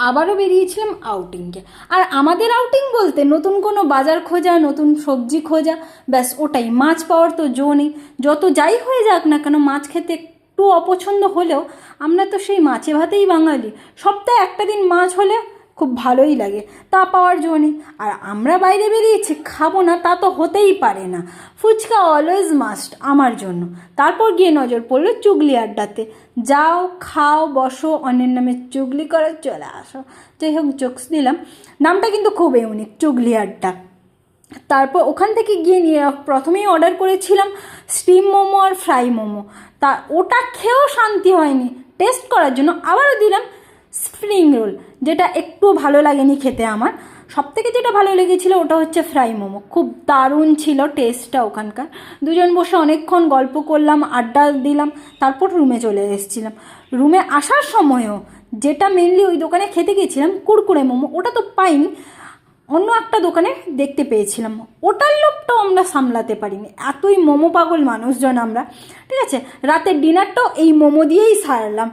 আবারও বেরিয়েছিলাম আউটিংকে। আর আমাদের আউটিং বলতে নতুন কোনো বাজার খোঁজা, নতুন সবজি খোঁজা, ব্যাস ওটাই। মাছ পাওয়ার তো জো নেই, যত যাই হয়ে যাক না কেন মাছ খেতে একটু অপছন্দ হলেও আমরা তো সেই মাছে ভাতেই বাঙালি। সপ্তাহে একটা দিন মাছ হলে খুব ভালোই লাগে, তা পাওয়ার জো নেই। আর আমরা বাইরে বেরিয়েছি, খাবো না তা তো হতেই পারে না। ফুচকা অলওয়েজ মাস্ট আমার জন্য। তারপর গিয়ে নজর পড়লো চুগলি আড্ডাতে। যাও খাও বসো, অন্যের নামে চুগলি করে চলে আসো। যাই হোক, জোকস দিলাম, নামটা কিন্তু খুব ইউনিক, চুগলি আড্ডা। তারপর ওখান থেকে গিয়ে নিয়ে প্রথমেই অর্ডার করেছিলাম স্টিম মোমো আর ফ্রাই মোমো। তা ওটা খেয়েও শান্তি হয়নি, টেস্ট করার জন্য আবারও দিলাম স্প্রিং রোল, যেটা একটু ভালো লাগেনি খেতে আমার। সবথেকে যেটা ভালো লেগেছিলো ওটা হচ্ছে ফ্রাই মোমো, খুব দারুণ ছিল টেস্টটা ওখানকার। দুজন বসে অনেকক্ষণ গল্প করলাম, আড্ডা দিলাম, তারপর রুমে চলে এসেছিলাম। রুমে আসার সময়ও যেটা মেনলি ওই দোকানে খেতে গেছিলাম কুরকুরে মোমো, ওটা তো পাইনি, অন্য একটা দোকানে দেখতে পেয়েছিলাম, ওটার লোভটাও আমরা সামলাতে পারিনি, এতই মোমো পাগল মানুষজন আমরা। ঠিক আছে, রাতের ডিনারটাও এই মোমো দিয়েই সারলাম।